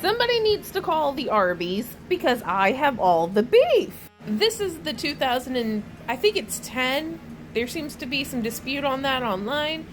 Somebody needs to call the Arby's because I have all the beef. This is the 2000 and I think it's 10. There seems to be some dispute on that online.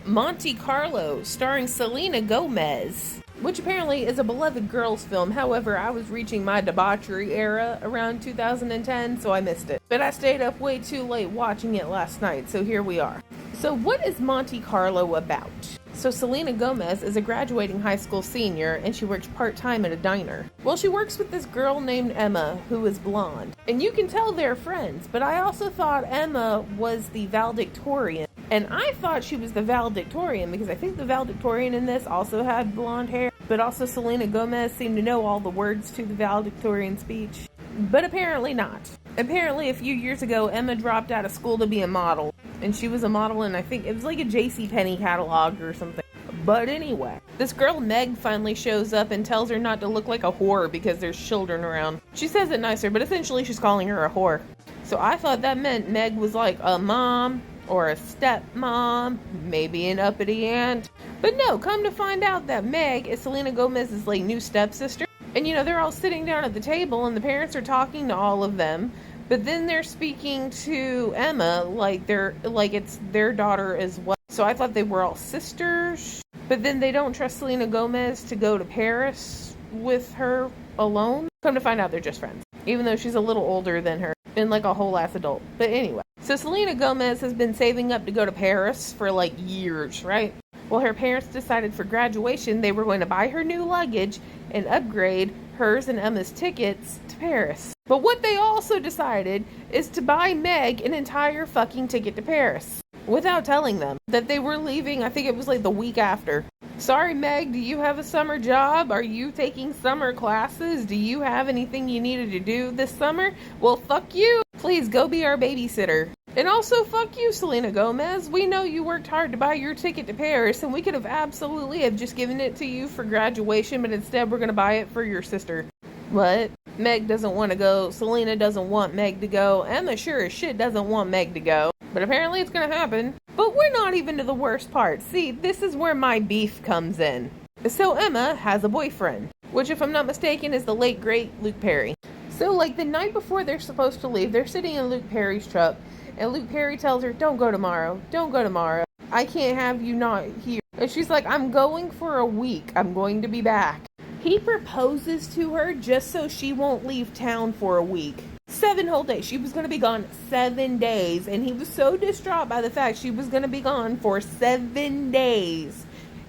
Monte Carlo, starring Selena Gomez, which apparently is a beloved girls film. However, I was reaching my debauchery era around 2010, so I missed it. But I stayed up way too late watching it last night, so here we are. So what is Monte Carlo about? So Selena Gomez is a graduating high school senior, and she works part-time at a diner. Well, she works with this girl named Emma, who is blonde. And you can tell they're friends, but I also thought Emma was the valedictorian. And I thought she was the valedictorian because I think the valedictorian in this also had blonde hair. But also Selena Gomez seemed to know all the words to the valedictorian speech. But apparently not. Apparently a few years ago, Emma dropped out of school to be a model. And she was a model in, I think, it was like a JCPenney catalog or something. But anyway, this girl Meg finally shows up and tells her not to look like a whore because there's children around. She says it nicer, but essentially she's calling her a whore. So I thought that meant Meg was like a mom or a stepmom, maybe an uppity aunt. But no, come to find out that Meg is Selena Gomez's like new stepsister. And you know, they're all sitting down at the table and the parents are talking to all of them. But then they're speaking to Emma like it's their daughter as well. So I thought they were all sisters. But then they don't trust Selena Gomez to go to Paris with her alone. Come to find out they're just friends. Even though she's a little older than her and like a whole ass adult. But anyway. So Selena Gomez has been saving up to go to Paris for like years, right? Well, her parents decided for graduation they were going to buy her new luggage and upgrade hers and Emma's tickets to Paris. But what they also decided is to buy Meg an entire fucking ticket to Paris without telling them that they were leaving. I think it was like the week after. Sorry, Meg, do you have a summer job? Are you taking summer classes? Do you have anything you needed to do this summer? Well, fuck you. Please go be our babysitter. And also, fuck you, Selena Gomez. We know you worked hard to buy your ticket to Paris, and we could have absolutely have just given it to you for graduation, but instead we're going to buy it for your sister. What? Meg doesn't want to go. Selena doesn't want Meg to go. Emma sure as shit doesn't want Meg to go. But apparently it's going to happen. But we're not even to the worst part. See, this is where my beef comes in. So Emma has a boyfriend, which if I'm not mistaken is the late great Luke Perry. So like the night before they're supposed to leave, they're sitting in Luke Perry's truck. And Luke Perry tells her, don't go tomorrow. Don't go tomorrow. I can't have you not here. And she's like, I'm going for a week. I'm going to be back. He proposes to her just so she won't leave town for a week. 7 whole days. She was going to be gone 7 days. And he was so distraught by the fact she was going to be gone for 7 days.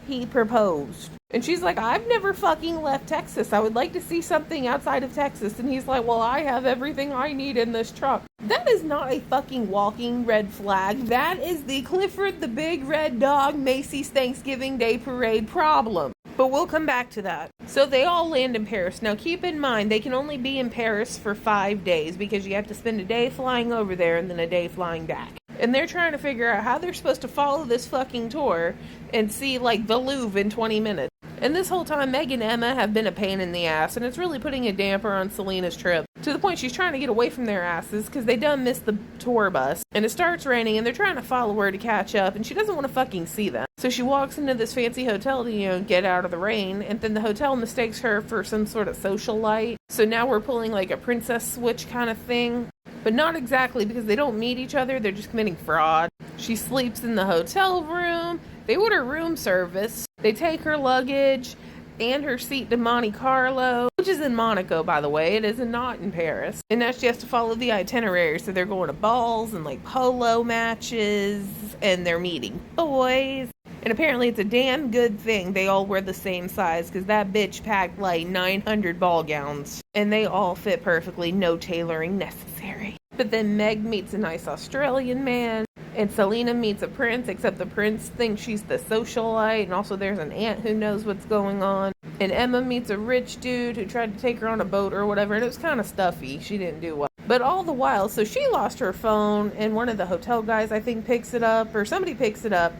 He proposed. And she's like, I've never fucking left Texas. I would like to see something outside of Texas. And he's like, well, I have everything I need in this truck. That is not a fucking walking red flag. That is the Clifford the Big Red Dog Macy's Thanksgiving Day Parade problem. But we'll come back to that. So they all land in Paris. Now keep in mind, they can only be in Paris for 5 days because you have to spend a day flying over there and then a day flying back. And they're trying to figure out how they're supposed to follow this fucking tour and see like the Louvre in 20 minutes. And this whole time, Meg and Emma have been a pain in the ass, and it's really putting a damper on Selena's trip. To the point she's trying to get away from their asses because they done missed the tour bus. And it starts raining, and they're trying to follow her to catch up, and she doesn't want to fucking see them. So she walks into this fancy hotel to, get out of the rain, and then the hotel mistakes her for some sort of socialite. So now we're pulling like a princess switch kind of thing. But not exactly because they don't meet each other, they're just committing fraud. She sleeps in the hotel room. They order room service. They take her luggage and her seat to Monte Carlo, which is in Monaco, by the way. It is not in Paris. And now she has to follow the itinerary. So they're going to balls and like polo matches, and they're meeting boys. And apparently it's a damn good thing they all wear the same size because that bitch packed like 900 ball gowns. And they all fit perfectly, no tailoring necessary. But then Meg meets a nice Australian man. And Selena meets a prince, except the prince thinks she's the socialite. And also there's an aunt who knows what's going on. And Emma meets a rich dude who tried to take her on a boat or whatever. And it was kind of stuffy. She didn't do well. But all the while, so she lost her phone. And one of the hotel guys, I think, picks it up. Or somebody picks it up.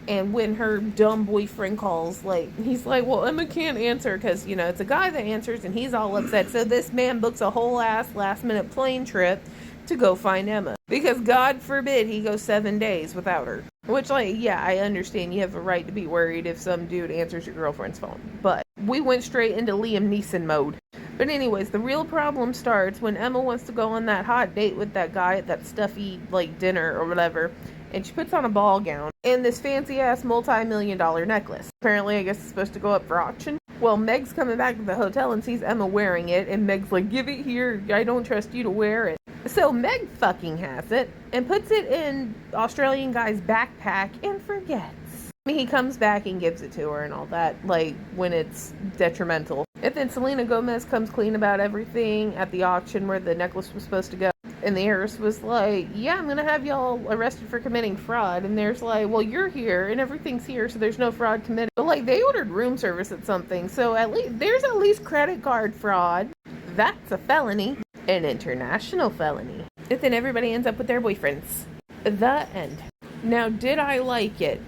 And when her dumb boyfriend calls, he's like, well, Emma can't answer because, it's a guy that answers and he's all upset. So this man books a whole ass last minute plane trip to go find Emma. Because God forbid he goes 7 days without her. Which, like, yeah, I understand you have a right to be worried if some dude answers your girlfriend's phone. But we went straight into Liam Neeson mode. But anyways, the real problem starts when Emma wants to go on that hot date with that guy at that stuffy, like, dinner or whatever. And she puts on a ball gown and this fancy-ass multi-million-dollar necklace. Apparently, I guess it's supposed to go up for auction. Well, Meg's coming back to the hotel and sees Emma wearing it, and Meg's like, give it here, I don't trust you to wear it. So Meg fucking has it, and puts it in Australian guy's backpack, and forgets. I mean, he comes back and gives it to her and all that, like, when it's detrimental. And then Selena Gomez comes clean about everything at the auction where the necklace was supposed to go. And the heiress was like, yeah, I'm going to have y'all arrested for committing fraud. And there's like, well, you're here and everything's here, so there's no fraud committed. But like, they ordered room service at something, so at least there's at least credit card fraud. That's a felony. An international felony. And then everybody ends up with their boyfriends. The end. Now, did I like it?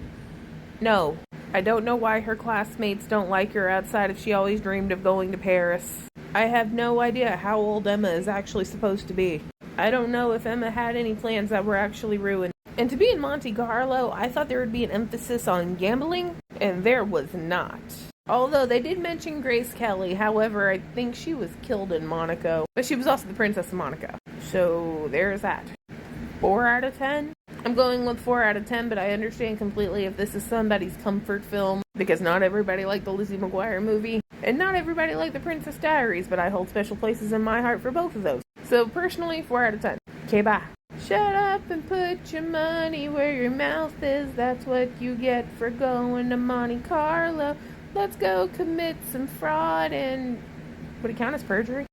No. I don't know why her classmates don't like her outside if she always dreamed of going to Paris. I have no idea how old Emma is actually supposed to be. I don't know if Emma had any plans that were actually ruined. And to be in Monte Carlo, I thought there would be an emphasis on gambling, and there was not. Although they did mention Grace Kelly, however, I think she was killed in Monaco. But she was also the Princess of Monaco. So there's that. 4 out of 10? I'm going with 4 out of 10, but I understand completely if this is somebody's comfort film, because not everybody liked the Lizzie McGuire movie, and not everybody liked the Princess Diaries, but I hold special places in my heart for both of those. So personally, 4 out of 10. Okay, bye. Shut up and put your money where your mouth is. That's what you get for going to Monte Carlo. Let's go commit some fraud and... would it count as perjury?